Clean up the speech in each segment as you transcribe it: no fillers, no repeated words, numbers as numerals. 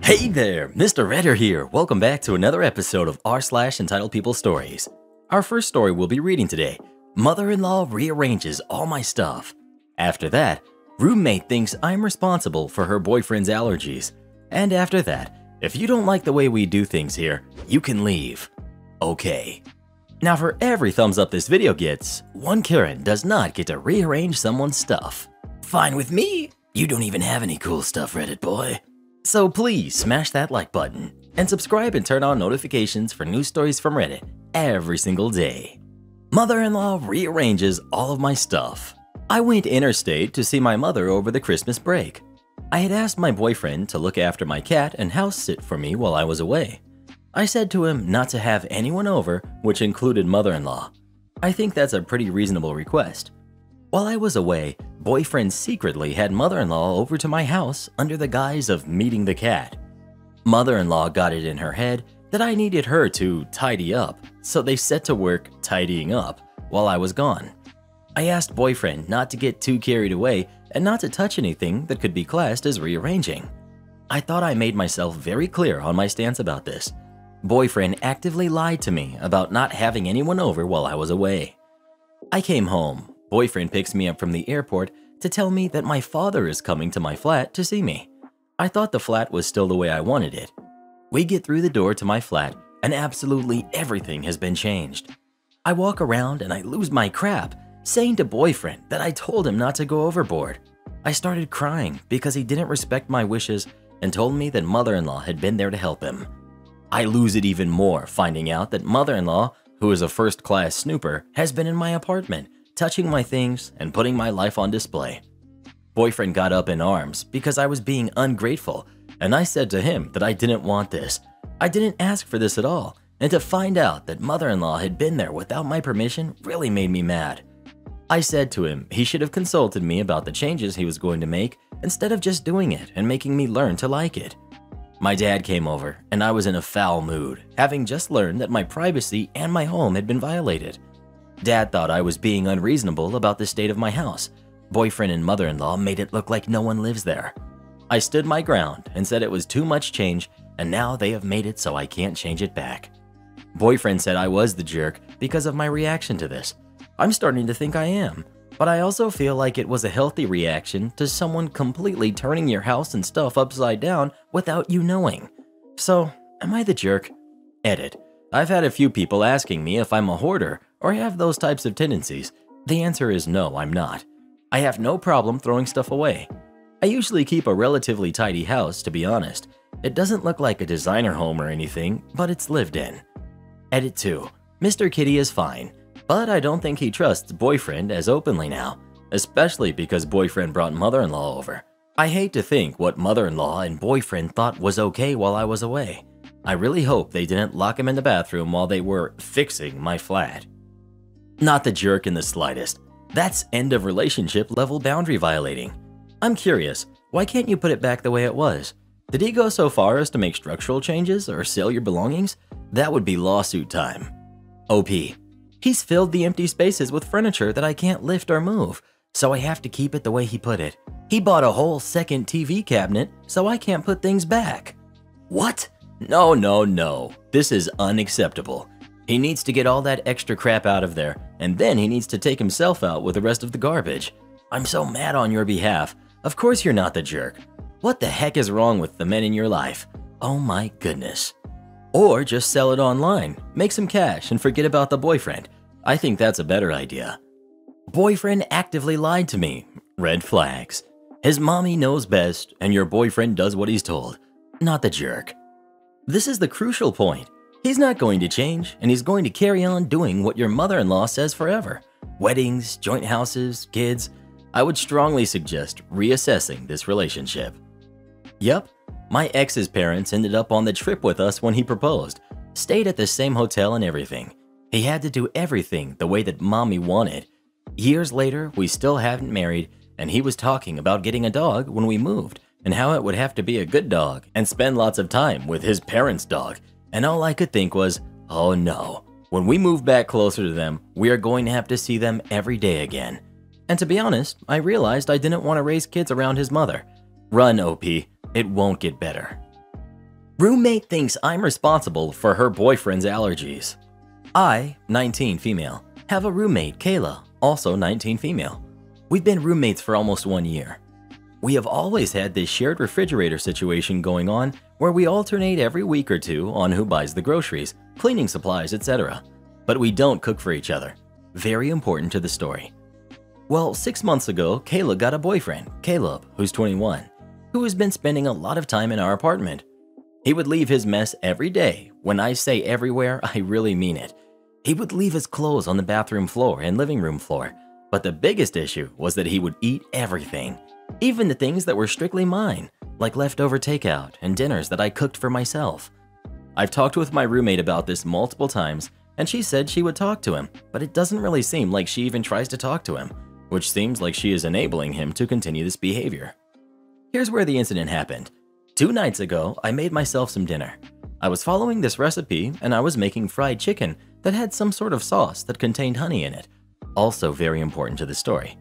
Hey there, Mr. Redder here. Welcome back to another episode of r/Entitled People Stories. Our first story we'll be reading today, Mother-in-law rearranges all my stuff. After that, roommate thinks I'm responsible for her boyfriend's allergies. And after that, if you don't like the way we do things here, you can leave. Okay. Now for every thumbs up this video gets, one Karen does not get to rearrange someone's stuff. Fine with me. You don't even have any cool stuff, Reddit boy. So please smash that like button and subscribe and turn on notifications for new stories from Reddit every single day. Mother-in-law rearranges all of my stuff. I went interstate to see my mother over the Christmas break. I had asked my boyfriend to look after my cat and house sit for me while I was away. I said to him not to have anyone over, which included mother-in-law. I think that's a pretty reasonable request. While I was away, boyfriend secretly had mother-in-law over to my house under the guise of meeting the cat. Mother-in-law got it in her head that I needed her to tidy up, so they set to work tidying up while I was gone. I asked boyfriend not to get too carried away and not to touch anything that could be classed as rearranging. I thought I made myself very clear on my stance about this. Boyfriend actively lied to me about not having anyone over while I was away. I came home. Boyfriend picks me up from the airport to tell me that my father is coming to my flat to see me. I thought the flat was still the way I wanted it. We get through the door to my flat and absolutely everything has been changed. I walk around and I lose my crap, saying to boyfriend that I told him not to go overboard. I started crying because he didn't respect my wishes and told me that mother-in-law had been there to help him. I lose it even more finding out that mother-in-law, who is a first-class snooper, has been in my apartment, touching my things and putting my life on display. Boyfriend got up in arms because I was being ungrateful, and I said to him that I didn't want this. I didn't ask for this at all, and to find out that mother-in-law had been there without my permission really made me mad. I said to him he should have consulted me about the changes he was going to make instead of just doing it and making me learn to like it. My dad came over, and I was in a foul mood, having just learned that my privacy and my home had been violated. Dad thought I was being unreasonable about the state of my house. Boyfriend and mother-in-law made it look like no one lives there. I stood my ground and said it was too much change, and now they have made it so I can't change it back. Boyfriend said I was the jerk because of my reaction to this. I'm starting to think I am, but I also feel like it was a healthy reaction to someone completely turning your house and stuff upside down without you knowing. So, am I the jerk? Edit. I've had a few people asking me if I'm a hoarder or have those types of tendencies. The answer is no, I'm not. I have no problem throwing stuff away. I usually keep a relatively tidy house, to be honest. It doesn't look like a designer home or anything, but it's lived in. Edit 2. Mr. Kitty is fine, but I don't think he trusts boyfriend as openly now, especially because boyfriend brought mother-in-law over. I hate to think what mother-in-law and boyfriend thought was okay while I was away. I really hope they didn't lock him in the bathroom while they were fixing my flat. Not the jerk in the slightest. That's end of relationship level boundary violating. I'm curious, why can't you put it back the way it was? Did he go so far as to make structural changes or sell your belongings? That would be lawsuit time. OP. He's filled the empty spaces with furniture that I can't lift or move, so I have to keep it the way he put it. He bought a whole second TV cabinet, so I can't put things back. What? No. This is unacceptable. He needs to get all that extra crap out of there, and then he needs to take himself out with the rest of the garbage. I'm so mad on your behalf. Of course you're not the jerk. What the heck is wrong with the men in your life? Oh my goodness. Or just sell it online, make some cash, and forget about the boyfriend. I think that's a better idea. Boyfriend actively lied to me. Red flags. His mommy knows best, and your boyfriend does what he's told. Not the jerk. This is the crucial point. He's not going to change, and he's going to carry on doing what your mother-in-law says forever. Weddings, joint houses, kids. I would strongly suggest reassessing this relationship. Yep, my ex's parents ended up on the trip with us when he proposed. Stayed at the same hotel and everything. He had to do everything the way that mommy wanted. Years later, we still haven't married, and he was talking about getting a dog when we moved, and how it would have to be a good dog and spend lots of time with his parents' dog. And all I could think was, oh no, when we move back closer to them, we are going to have to see them every day again. And to be honest, I realized I didn't want to raise kids around his mother. Run, OP. It won't get better. Roommate thinks I'm responsible for her boyfriend's allergies. I, 19 female, have a roommate, Kayla, also 19 female. We've been roommates for almost 1 year. We have always had this shared refrigerator situation going on where we alternate every week or two on who buys the groceries, cleaning supplies, etc. But we don't cook for each other. Very important to the story. Well, 6 months ago, Kayla got a boyfriend, Caleb, who's 21, who has been spending a lot of time in our apartment. He would leave his mess every day. When I say everywhere, I really mean it. He would leave his clothes on the bathroom floor and living room floor. But the biggest issue was that he would eat everything, even the things that were strictly mine, like leftover takeout and dinners that I cooked for myself. I've talked with my roommate about this multiple times, and she said she would talk to him, but it doesn't really seem like she even tries to talk to him, which seems like she is enabling him to continue this behavior. Here's where the incident happened. 2 nights ago, I made myself some dinner. I was following this recipe and I was making fried chicken that had some sort of sauce that contained honey in it. Also very important to the story.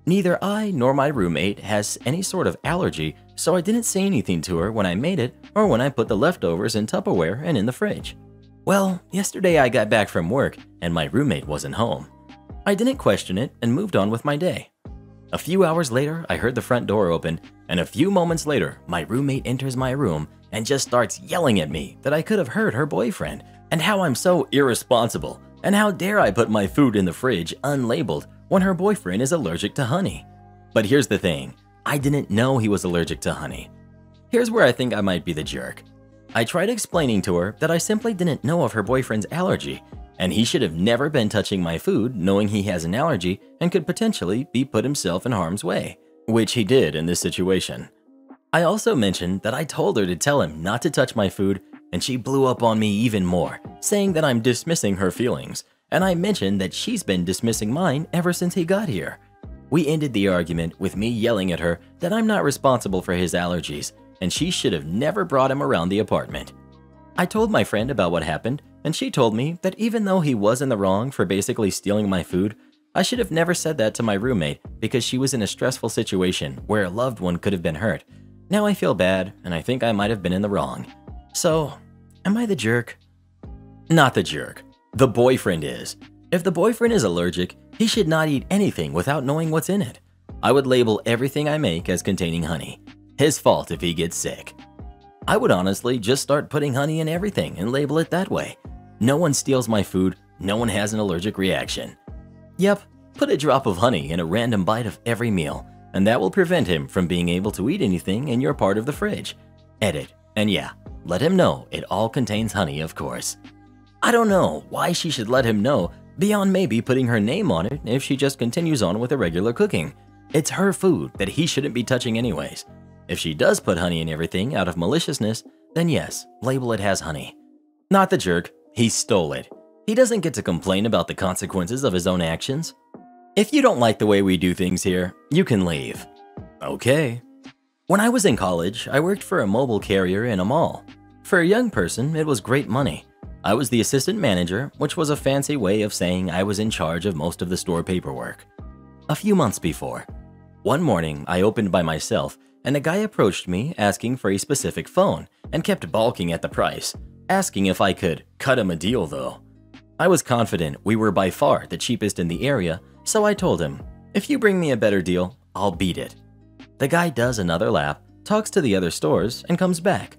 Neither I nor my roommate has any sort of allergy, so I didn't say anything to her when I made it or when I put the leftovers in Tupperware and in the fridge. Well, yesterday I got back from work and my roommate wasn't home. I didn't question it and moved on with my day. A few hours later, I heard the front door open, and a few moments later, my roommate enters my room and just starts yelling at me that I could have hurt her boyfriend and how I'm so irresponsible and how dare I put my food in the fridge unlabeled when her boyfriend is allergic to honey. But here's the thing, I didn't know he was allergic to honey. Here's where I think I might be the jerk. I tried explaining to her that I simply didn't know of her boyfriend's allergy, and he should have never been touching my food knowing he has an allergy and could potentially be put himself in harm's way, which he did in this situation. I also mentioned that I told her to tell him not to touch my food, and she blew up on me even more, saying that I'm dismissing her feelings, and I mentioned that she's been dismissing mine ever since he got here. We ended the argument with me yelling at her that I'm not responsible for his allergies, and she should have never brought him around the apartment. I told my friend about what happened, and she told me that even though he was in the wrong for basically stealing my food, I should have never said that to my roommate because she was in a stressful situation where a loved one could have been hurt. Now I feel bad, and I think I might have been in the wrong. So, am I the jerk? Not the jerk. The boyfriend is. If the boyfriend is allergic, he should not eat anything without knowing what's in it. I would label everything I make as containing honey. His fault if he gets sick. I would honestly just start putting honey in everything and label it that way. No one steals my food, no one has an allergic reaction. Yep, put a drop of honey in a random bite of every meal, and that will prevent him from being able to eat anything in your part of the fridge. Edit, and yeah, let him know it all contains honey, of course. I don't know why she should let him know beyond maybe putting her name on it if she just continues on with the regular cooking. It's her food that he shouldn't be touching anyways. If she does put honey in everything out of maliciousness, then yes, label it has honey. Not the jerk, he stole it. He doesn't get to complain about the consequences of his own actions. If you don't like the way we do things here, you can leave. Okay. When I was in college, I worked for a mobile carrier in a mall. For a young person, it was great money. I was the assistant manager, which was a fancy way of saying I was in charge of most of the store paperwork. A few months before, one morning I opened by myself and a guy approached me asking for a specific phone and kept balking at the price, asking if I could cut him a deal though. I was confident we were by far the cheapest in the area, so I told him, if you bring me a better deal, I'll beat it. The guy does another lap, talks to the other stores, and comes back.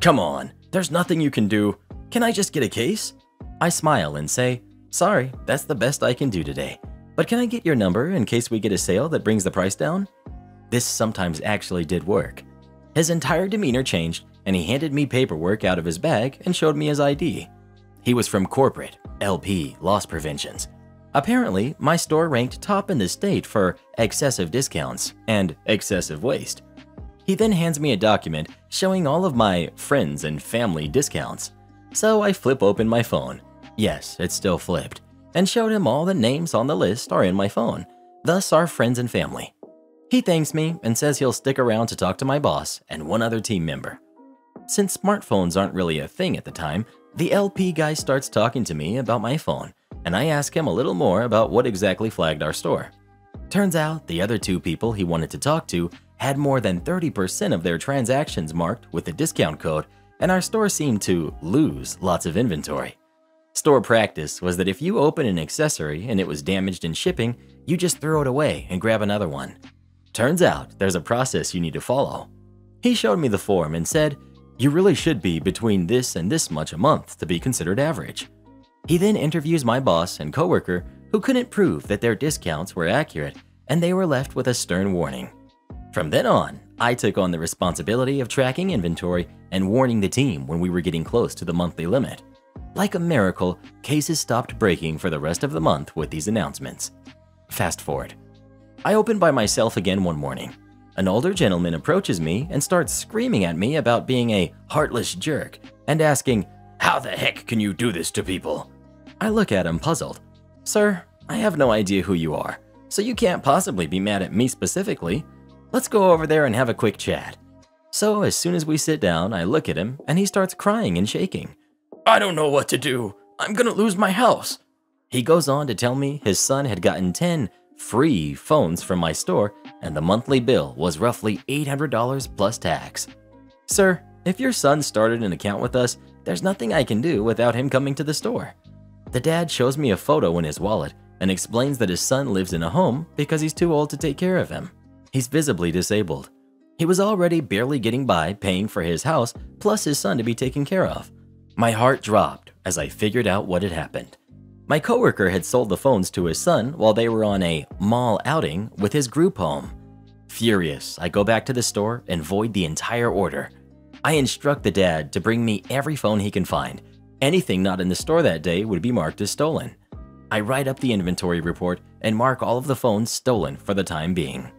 Come on, there's nothing you can do. Can I just get a case? I smile and say, sorry, that's the best I can do today. But can I get your number in case we get a sale that brings the price down? This sometimes actually did work. His entire demeanor changed, and he handed me paperwork out of his bag and showed me his ID. He was from corporate, LP, loss preventions. Apparently, my store ranked top in the state for excessive discounts and excessive waste. He then hands me a document showing all of my friends and family discounts. So I flip open my phone. Yes, it's still flipped. And showed him all the names on the list are in my phone, thus our friends and family. He thanks me and says he'll stick around to talk to my boss and one other team member. Since smartphones aren't really a thing at the time, the LP guy starts talking to me about my phone, and I ask him a little more about what exactly flagged our store. Turns out the other two people he wanted to talk to had more than 30% of their transactions marked with the discount code and our store seemed to lose lots of inventory. Store practice was that if you open an accessory and it was damaged in shipping, you just throw it away and grab another one. Turns out there's a process you need to follow. He showed me the form and said, "You really should be between this and this much a month to be considered average." He then interviews my boss and coworker who couldn't prove that their discounts were accurate, and they were left with a stern warning. From then on, I took on the responsibility of tracking inventory and warning the team when we were getting close to the monthly limit. Like a miracle, cases stopped breaking for the rest of the month with these announcements. Fast forward. I open by myself again one morning. An older gentleman approaches me and starts screaming at me about being a heartless jerk and asking, "How the heck can you do this to people?" I look at him puzzled. "Sir, I have no idea who you are, so you can't possibly be mad at me specifically. Let's go over there and have a quick chat." So as soon as we sit down, I look at him and he starts crying and shaking. "I don't know what to do. I'm gonna lose my house." He goes on to tell me his son had gotten 10 free phones from my store and the monthly bill was roughly $800 plus tax. "Sir, if your son started an account with us, there's nothing I can do without him coming to the store." The dad shows me a photo in his wallet and explains that his son lives in a home because he's too old to take care of him. He's visibly disabled. He was already barely getting by paying for his house plus his son to be taken care of. My heart dropped as I figured out what had happened. My coworker had sold the phones to his son while they were on a mall outing with his group home. Furious, I go back to the store and void the entire order. I instruct the dad to bring me every phone he can find. Anything not in the store that day would be marked as stolen. I write up the inventory report and mark all of the phones stolen for the time being.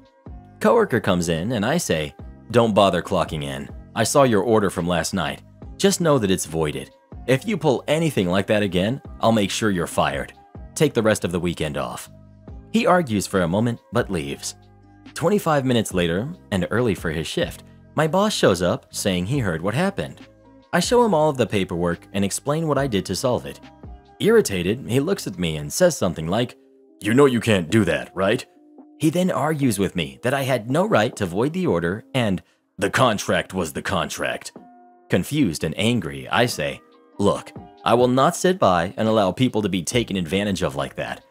Coworker comes in and I say, "Don't bother clocking in. I saw your order from last night. Just know that it's voided. If you pull anything like that again, I'll make sure you're fired. Take the rest of the weekend off." He argues for a moment but leaves. 25 minutes later, and early for his shift, my boss shows up saying he heard what happened. I show him all of the paperwork and explain what I did to solve it. Irritated, he looks at me and says something like, "You know you can't do that, right?" He then argues with me that I had no right to void the order and the contract was the contract. Confused and angry, I say, "Look, I will not sit by and allow people to be taken advantage of like that."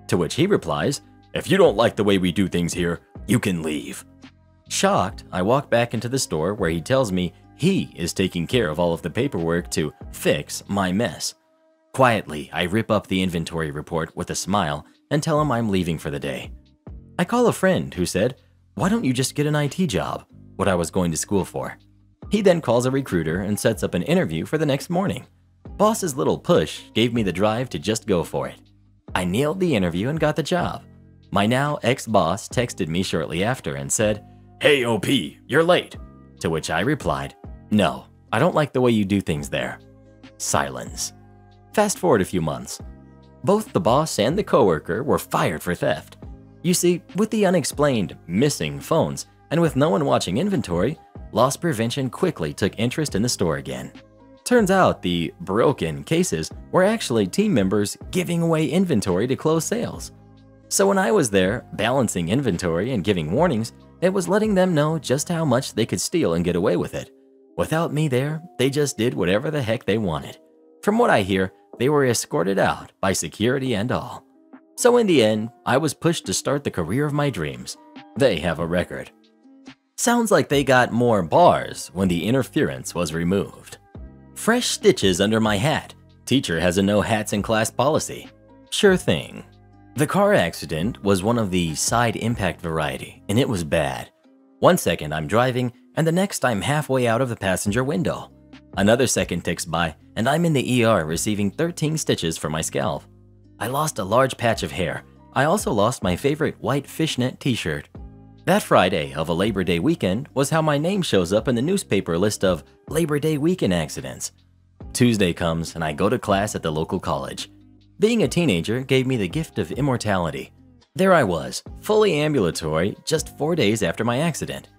To which he replies, "If you don't like the way we do things here, you can leave." Shocked, I walk back into the store where he tells me he is taking care of all of the paperwork to fix my mess. Quietly, I rip up the inventory report with a smile and tell him I'm leaving for the day. I call a friend who said, "Why don't you just get an IT job?" What I was going to school for. He then calls a recruiter and sets up an interview for the next morning. Boss's little push gave me the drive to just go for it. I nailed the interview and got the job. My now ex-boss texted me shortly after and said, "Hey OP, you're late." To which I replied, "No, I don't like the way you do things there." Silence. Fast forward a few months. Both the boss and the coworker were fired for theft. You see, with the unexplained missing phones and with no one watching inventory, loss prevention quickly took interest in the store again. Turns out the broken cases were actually team members giving away inventory to close sales. So when I was there balancing inventory and giving warnings, it was letting them know just how much they could steal and get away with it. Without me there, they just did whatever the heck they wanted. From what I hear, they were escorted out by security and all. So in the end, I was pushed to start the career of my dreams. They have a record. Sounds like they got more bars when the interference was removed. Fresh stitches under my hat. Teacher has a no hats in class policy. Sure thing. The car accident was one of the side impact variety, and it was bad. One second I'm driving, and the next I'm halfway out of the passenger window. Another second ticks by, and I'm in the ER receiving 13 stitches for my scalp. I lost a large patch of hair. I also lost my favorite white fishnet t-shirt. That Friday of a Labor Day weekend was how my name shows up in the newspaper list of Labor Day weekend accidents. Tuesday comes and I go to class at the local college. Being a teenager gave me the gift of immortality. There I was, fully ambulatory just 4 days after my accident.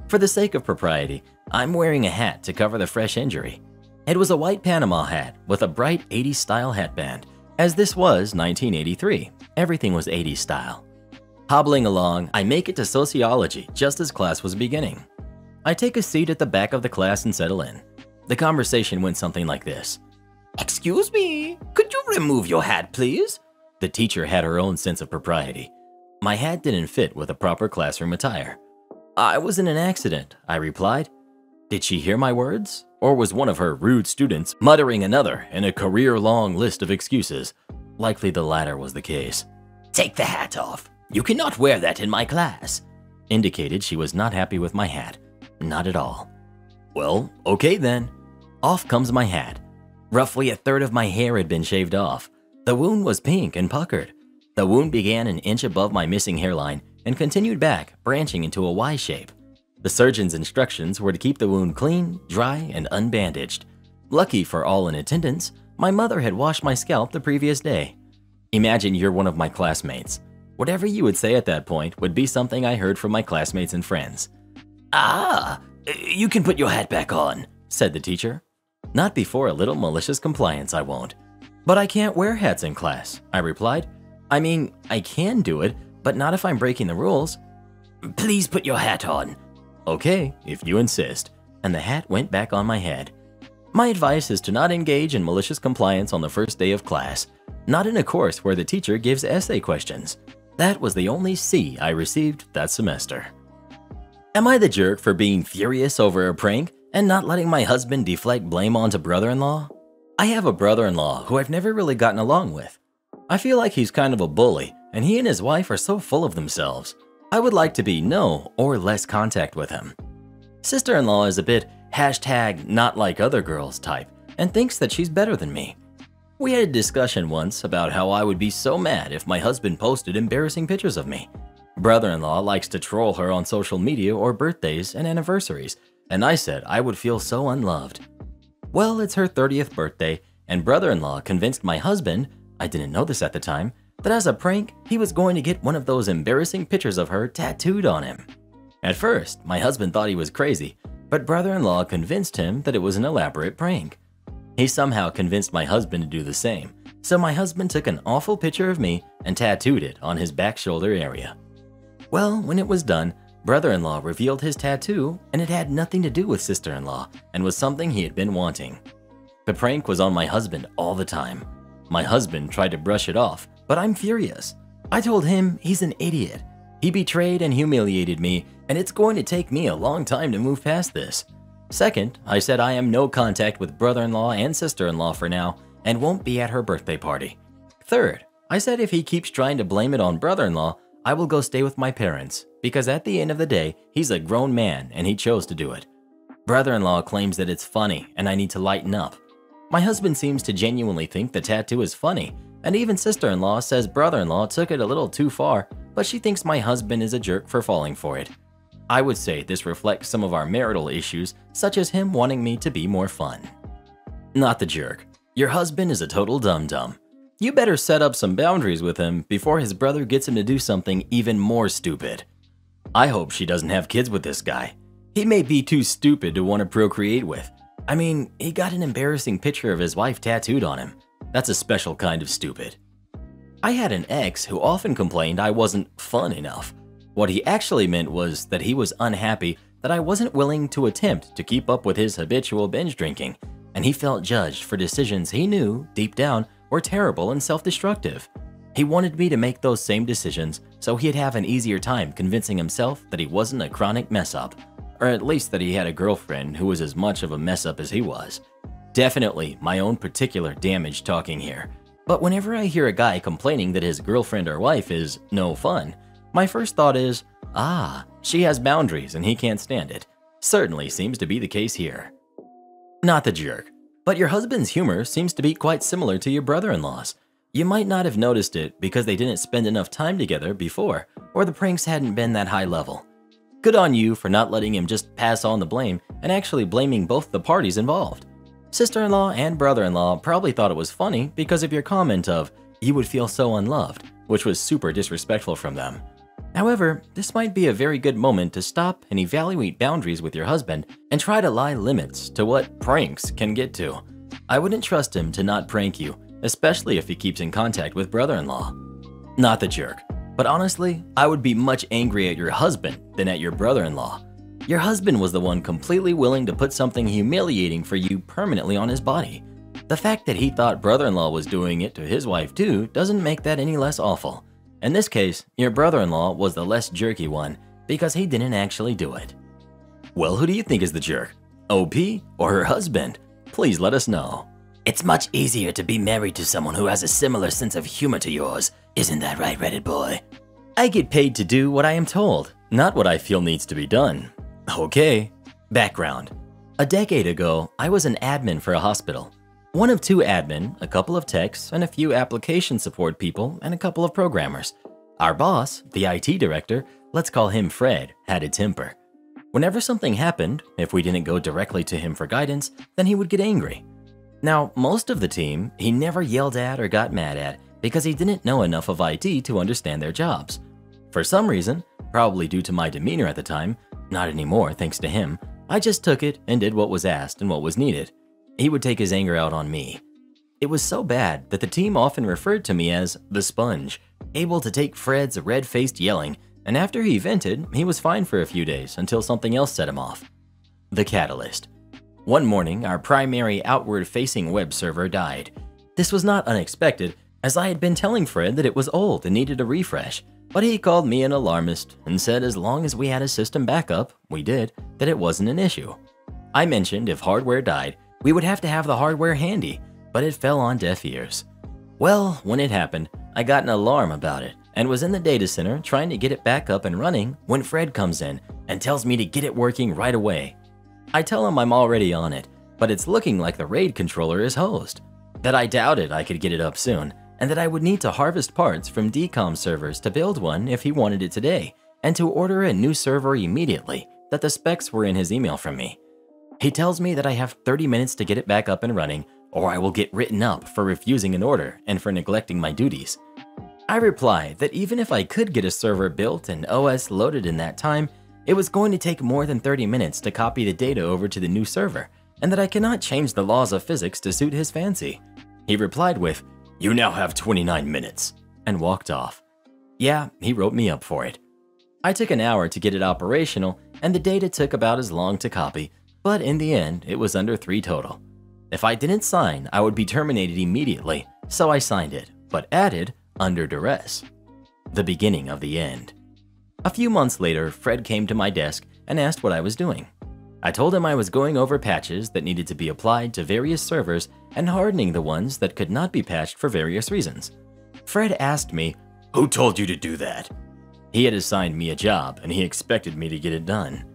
For the sake of propriety, I'm wearing a hat to cover the fresh injury. It was a white Panama hat with a bright 80s style hatband. As this was 1983, everything was 80s style. Hobbling along, I make it to sociology just as class was beginning. I take a seat at the back of the class and settle in. The conversation went something like this. Excuse me, could you remove your hat, please? The teacher had her own sense of propriety. My hat didn't fit with a proper classroom attire. I was in an accident, I replied. Did she hear my words? Or was one of her rude students muttering another in a career-long list of excuses? Likely the latter was the case. Take the hat off. You cannot wear that in my class. Indicated she was not happy with my hat. Not at all. Well, okay then. Off comes my hat. Roughly a third of my hair had been shaved off. The wound was pink and puckered. The wound began an inch above my missing hairline and continued back, branching into a Y shape. The surgeon's instructions were to keep the wound clean, dry, and unbandaged. Lucky for all in attendance, my mother had washed my scalp the previous day. Imagine you're one of my classmates. Whatever you would say at that point would be something I heard from my classmates and friends. Ah, you can put your hat back on, said the teacher. Not before a little malicious compliance, I won't. But I can't wear hats in class, I replied. I mean, I can do it, but not if I'm breaking the rules. Please put your hat on. Okay, if you insist. And the hat went back on my head. My advice is to not engage in malicious compliance on the first day of class, not in a course where the teacher gives essay questions. That was the only C I received that semester. Am I the jerk for being furious over a prank and not letting my husband deflect blame onto brother-in-law? I have a brother-in-law who I've never really gotten along with. I feel like he's kind of a bully, and he and his wife are so full of themselves. I would like to be no or less contact with him. Sister-in-law is a bit #not like other girls type and thinks that she's better than me. We had a discussion once about how I would be so mad if my husband posted embarrassing pictures of me. Brother-in-law likes to troll her on social media or birthdays and anniversaries, and I said I would feel so unloved. Well, it's her 30th birthday, and brother-in-law convinced my husband, I didn't know this at the time, that as a prank, he was going to get one of those embarrassing pictures of her tattooed on him. At first, my husband thought he was crazy, but brother-in-law convinced him that it was an elaborate prank. He somehow convinced my husband to do the same, so my husband took an awful picture of me and tattooed it on his back shoulder area. Well, when it was done, brother-in-law revealed his tattoo, and it had nothing to do with sister-in-law and was something he had been wanting. The prank was on my husband all the time. My husband tried to brush it off, but I'm furious. I told him he's an idiot. He betrayed and humiliated me, and it's going to take me a long time to move past this. Second, I said I am no contact with brother-in-law and sister-in-law for now and won't be at her birthday party. Third, I said if he keeps trying to blame it on brother-in-law, I will go stay with my parents, because at the end of the day, he's a grown man and he chose to do it. Brother-in-law claims that it's funny and I need to lighten up. My husband seems to genuinely think the tattoo is funny, and even sister-in-law says brother-in-law took it a little too far, but she thinks my husband is a jerk for falling for it. I would say this reflects some of our marital issues, such as him wanting me to be more fun. Not the jerk. Your husband is a total dum-dum. You better set up some boundaries with him before his brother gets him to do something even more stupid. I hope she doesn't have kids with this guy. He may be too stupid to want to procreate with. I mean, he got an embarrassing picture of his wife tattooed on him. That's a special kind of stupid. I had an ex who often complained I wasn't fun enough. What he actually meant was that he was unhappy that I wasn't willing to attempt to keep up with his habitual binge drinking, and he felt judged for decisions he knew, deep down, were terrible and self-destructive. He wanted me to make those same decisions so he'd have an easier time convincing himself that he wasn't a chronic mess-up, or at least that he had a girlfriend who was as much of a mess-up as he was. Definitely my own particular damage talking here, but whenever I hear a guy complaining that his girlfriend or wife is no fun, my first thought is, she has boundaries and he can't stand it. Certainly seems to be the case here. Not the jerk, but your husband's humor seems to be quite similar to your brother-in-law's. You might not have noticed it because they didn't spend enough time together before, or the pranks hadn't been that high level. Good on you for not letting him just pass on the blame and actually blaming both the parties involved. Sister-in-law and brother-in-law probably thought it was funny because of your comment of, you would feel so unloved, which was super disrespectful from them. However, this might be a very good moment to stop and evaluate boundaries with your husband and try to lie limits to what pranks can get to. I wouldn't trust him to not prank you, especially if he keeps in contact with brother-in-law. Not the jerk, but honestly, I would be much angry at your husband than at your brother-in-law. Your husband was the one completely willing to put something humiliating for you permanently on his body. The fact that he thought brother-in-law was doing it to his wife too doesn't make that any less awful. In this case, your brother-in-law was the less jerky one because he didn't actually do it. Well, who do you think is the jerk? OP or her husband? Please let us know. It's much easier to be married to someone who has a similar sense of humor to yours. Isn't that right, Reddit boy? I get paid to do what I am told, not what I feel needs to be done. Okay. Background. A decade ago, I was an admin for a hospital. One of two admin, a couple of techs, and a few application support people, and a couple of programmers. Our boss, the IT director, let's call him Fred, had a temper. Whenever something happened, if we didn't go directly to him for guidance, then he would get angry. Now, most of the team, he never yelled at or got mad at because he didn't know enough of IT to understand their jobs. For some reason, probably due to my demeanor at the time, not anymore thanks to him, I just took it and did what was asked and what was needed. He would take his anger out on me. It was so bad that the team often referred to me as the sponge, able to take Fred's red-faced yelling, and after he vented, he was fine for a few days until something else set him off. The catalyst. One morning, our primary outward-facing web server died. This was not unexpected, as I had been telling Fred that it was old and needed a refresh, but he called me an alarmist and said as long as we had a system backup, we did, that it wasn't an issue. I mentioned if hardware died, we would have to have the hardware handy, but it fell on deaf ears. Well, when it happened, I got an alarm about it and was in the data center trying to get it back up and running when Fred comes in and tells me to get it working right away. I tell him I'm already on it, but it's looking like the RAID controller is hosed, that I doubted I could get it up soon, and that I would need to harvest parts from DCOM servers to build one if he wanted it today, and to order a new server immediately, that the specs were in his email from me. He tells me that I have 30 minutes to get it back up and running, or I will get written up for refusing an order and for neglecting my duties. I reply that even if I could get a server built and OS loaded in that time, it was going to take more than 30 minutes to copy the data over to the new server, and that I cannot change the laws of physics to suit his fancy. He replied with, "You now have 29 minutes, and walked off. Yeah, he wrote me up for it. I took an hour to get it operational, and the data took about as long to copy, but in the end, it was under 3 total. If I didn't sign, I would be terminated immediately, so I signed it, but added, under duress. The beginning of the end. A few months later, Fred came to my desk and asked what I was doing. I told him I was going over patches that needed to be applied to various servers and hardening the ones that could not be patched for various reasons. Fred asked me, "Who told you to do that?" He had assigned me a job and he expected me to get it done.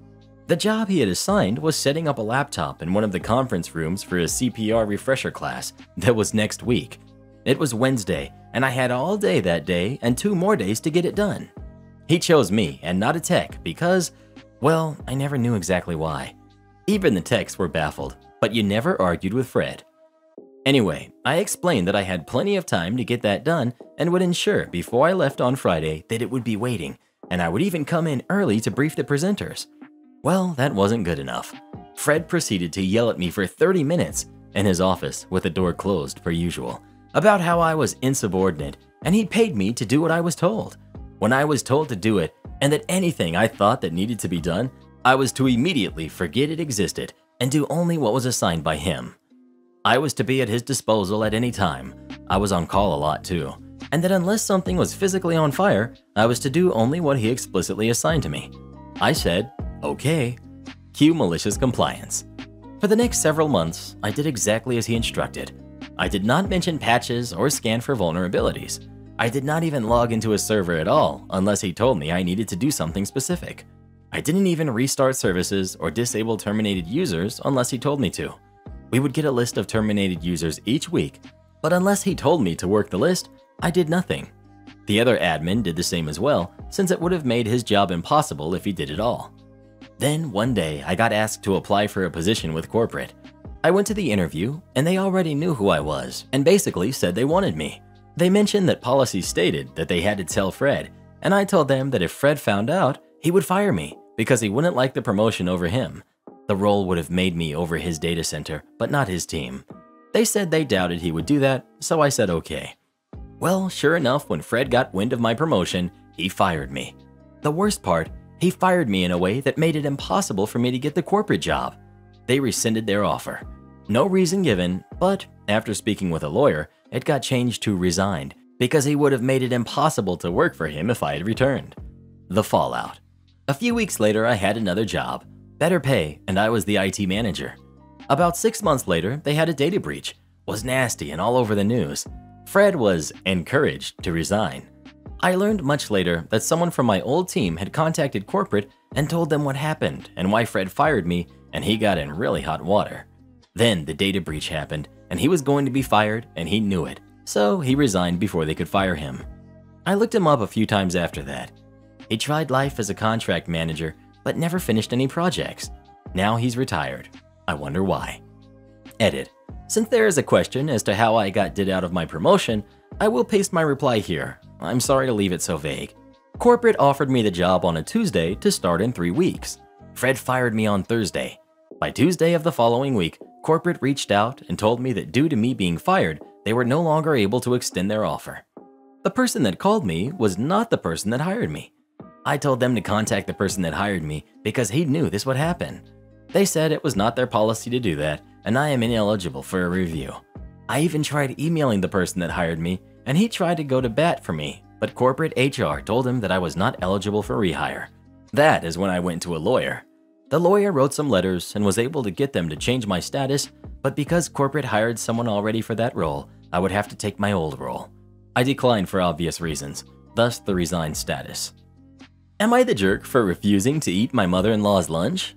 The job he had assigned was setting up a laptop in one of the conference rooms for a CPR refresher class that was next week. It was Wednesday, and I had all day that day and 2 more days to get it done. He chose me and not a tech because, well, I never knew exactly why. Even the techs were baffled, but you never argued with Fred. Anyway, I explained that I had plenty of time to get that done and would ensure before I left on Friday that it would be waiting, and I would even come in early to brief the presenters. Well, that wasn't good enough. Fred proceeded to yell at me for 30 minutes in his office with the door closed per usual, about how I was insubordinate and he paid me to do what I was told. When I was told to do it and that anything I thought that needed to be done, I was to immediately forget it existed and do only what was assigned by him. I was to be at his disposal at any time. I was on call a lot too, and that unless something was physically on fire, I was to do only what he explicitly assigned to me. I said, okay. Cue malicious compliance. For the next several months, I did exactly as he instructed. I did not mention patches or scan for vulnerabilities. I did not even log into a server at all unless he told me I needed to do something specific. I didn't even restart services or disable terminated users unless he told me to. We would get a list of terminated users each week, but unless he told me to work the list, I did nothing. The other admin did the same as well, since it would have made his job impossible if he did it all. Then one day, I got asked to apply for a position with corporate. I went to the interview, and they already knew who I was, and basically said they wanted me. They mentioned that policy stated that they had to tell Fred, and I told them that if Fred found out, he would fire me because he wouldn't like the promotion over him. The role would have made me over his data center, but not his team. They said they doubted he would do that, so I said okay. Well, sure enough, when Fred got wind of my promotion, he fired me. The worst part He fired me in a way that made it impossible for me to get the corporate job. They rescinded their offer. No reason given, but after speaking with a lawyer, it got changed to resigned because he would have made it impossible to work for him if I had returned. The fallout. A few weeks later, I had another job, better pay, and I was the IT manager. About 6 months later, they had a data breach. Was nasty and all over the news. Fred was encouraged to resign. I learned much later that someone from my old team had contacted corporate and told them what happened and why Fred fired me, and he got in really hot water. Then the data breach happened, and he was going to be fired, and he knew it, so he resigned before they could fire him. I looked him up a few times after that. He tried life as a contract manager, but never finished any projects. Now he's retired. I wonder why. Edit. Since there is a question as to how I got did out of my promotion, I will paste my reply here. I'm sorry to leave it so vague. Corporate offered me the job on a Tuesday to start in 3 weeks. Fred fired me on Thursday. By Tuesday of the following week, corporate reached out and told me that due to me being fired, they were no longer able to extend their offer. The person that called me was not the person that hired me. I told them to contact the person that hired me because he knew this would happen. They said it was not their policy to do that, and I am ineligible for a review. I even tried emailing the person that hired me, and he tried to go to bat for me, but corporate HR told him that I was not eligible for rehire. That is when I went to a lawyer. The lawyer wrote some letters and was able to get them to change my status, but because corporate hired someone already for that role, I would have to take my old role. I declined for obvious reasons, thus the resigned status. Am I the jerk for refusing to eat my mother-in-law's lunch?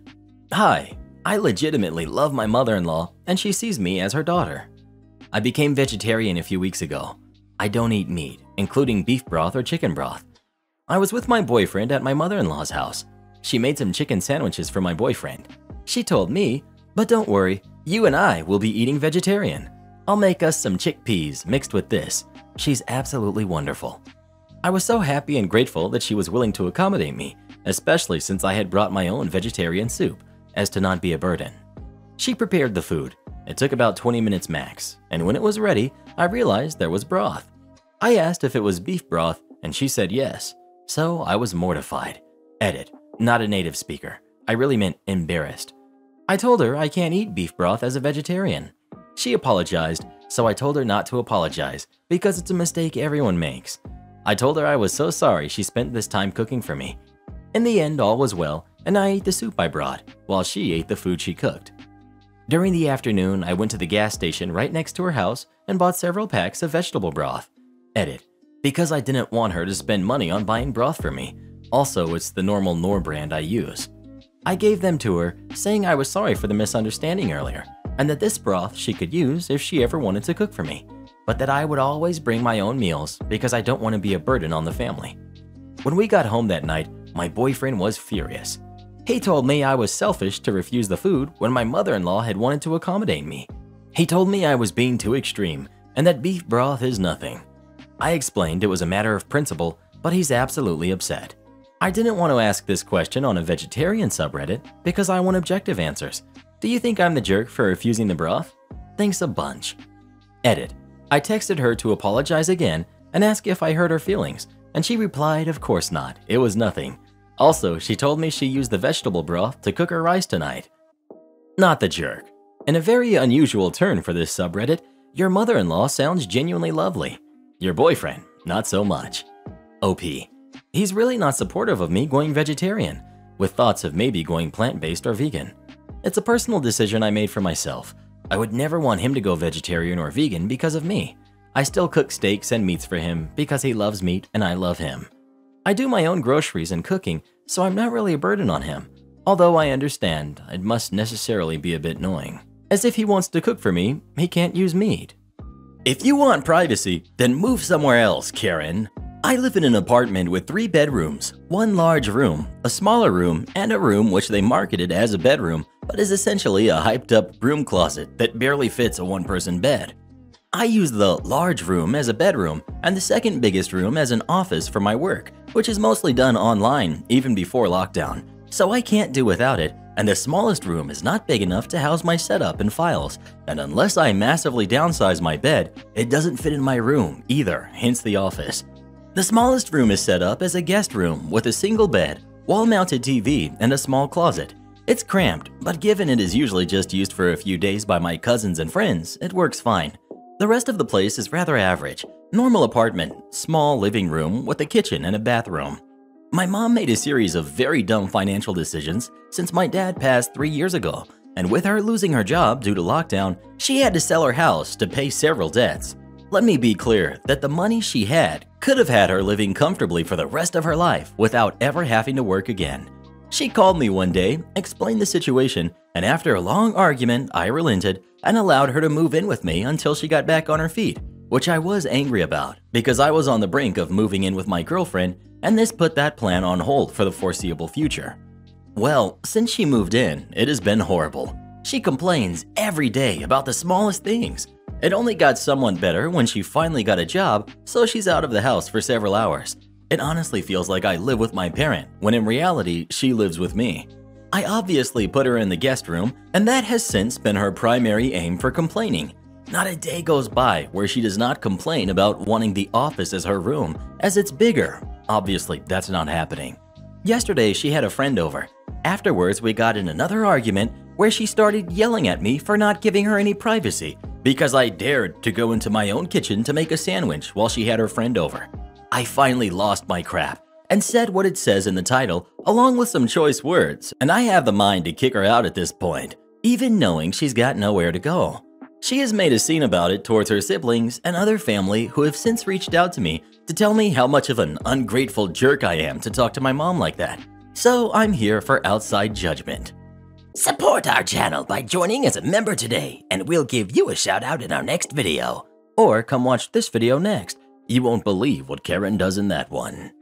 Hi, I legitimately love my mother-in-law and she sees me as her daughter. I became vegetarian a few weeks ago. I don't eat meat, including beef broth or chicken broth. I was with my boyfriend at my mother-in-law's house. She made some chicken sandwiches for my boyfriend. She told me, but don't worry, you and I will be eating vegetarian. I'll make us some chickpeas mixed with this. She's absolutely wonderful. I was so happy and grateful that she was willing to accommodate me, especially since I had brought my own vegetarian soup, as to not be a burden. She prepared the food. It took about 20 minutes max, and when it was ready, I realized there was broth. I asked if it was beef broth, and she said yes, so I was mortified. Edit. Not a native speaker. I really meant embarrassed. I told her I can't eat beef broth as a vegetarian. She apologized, so I told her not to apologize because it's a mistake everyone makes. I told her I was so sorry she spent this time cooking for me. In the end, all was well, and I ate the soup I brought, while she ate the food she cooked. During the afternoon, I went to the gas station right next to her house and bought several packs of vegetable broth. Edit. Because I didn't want her to spend money on buying broth for me. Also, it's the normal Knorr brand I use. I gave them to her, saying I was sorry for the misunderstanding earlier, and that this broth she could use if she ever wanted to cook for me, but that I would always bring my own meals because I don't want to be a burden on the family. When we got home that night, my boyfriend was furious. He told me I was selfish to refuse the food when my mother-in-law had wanted to accommodate me. He told me I was being too extreme and that beef broth is nothing. I explained it was a matter of principle, but he's absolutely upset. I didn't want to ask this question on a vegetarian subreddit because I want objective answers. Do you think I'm the jerk for refusing the broth? Thanks a bunch. Edit. I texted her to apologize again and ask if I hurt her feelings, and she replied, of course not, it was nothing. Also, she told me she used the vegetable broth to cook her rice tonight. Not the jerk. In a very unusual turn for this subreddit, your mother-in-law sounds genuinely lovely. Your boyfriend, not so much. OP. He's really not supportive of me going vegetarian, with thoughts of maybe going plant-based or vegan. It's a personal decision I made for myself. I would never want him to go vegetarian or vegan because of me. I still cook steaks and meats for him because he loves meat and I love him. I do my own groceries and cooking, so I'm not really a burden on him. Although I understand it must necessarily be a bit annoying. As if he wants to cook for me, he can't use meat. If you want privacy, then move somewhere else, Karen. I live in an apartment with 3 bedrooms, 1 large room, a smaller room, and a room which they marketed as a bedroom, but is essentially a hyped-up broom closet that barely fits a 1-person bed. I use the large room as a bedroom and the second biggest room as an office for my work, which is mostly done online even before lockdown, so I can't do without it, and the smallest room is not big enough to house my setup and files, and unless I massively downsize my bed, it doesn't fit in my room either, hence the office. The smallest room is set up as a guest room with a single bed, wall-mounted TV, and a small closet. It's cramped, but given it is usually just used for a few days by my cousins and friends, it works fine. The rest of the place is rather average. Normal apartment, small living room with a kitchen and a bathroom. My mom made a series of very dumb financial decisions since my dad passed 3 years ago, and with her losing her job due to lockdown, she had to sell her house to pay several debts. Let me be clear that the money she had could have had her living comfortably for the rest of her life without ever having to work again. She called me one day, explained the situation, and after a long argument, I relented and allowed her to move in with me until she got back on her feet, which I was angry about because I was on the brink of moving in with my girlfriend, and this put that plan on hold for the foreseeable future. Well, since she moved in, it has been horrible. She complains every day about the smallest things. It only got somewhat better when she finally got a job, so she's out of the house for several hours. It honestly feels like I live with my parent, when in reality, she lives with me. I obviously put her in the guest room, and that has since been her primary aim for complaining. Not a day goes by where she does not complain about wanting the office as her room, as it's bigger. Obviously, that's not happening. Yesterday, she had a friend over. Afterwards, we got in another argument where she started yelling at me for not giving her any privacy because I dared to go into my own kitchen to make a sandwich while she had her friend over. I finally lost my crap and said what it says in the title along with some choice words, and I have the mind to kick her out at this point, even knowing she's got nowhere to go. She has made a scene about it towards her siblings and other family who have since reached out to me to tell me how much of an ungrateful jerk I am to talk to my mom like that. So I'm here for outside judgment. Support our channel by joining as a member today, and we'll give you a shout out in our next video. Or come watch this video next. You won't believe what Karen does in that one.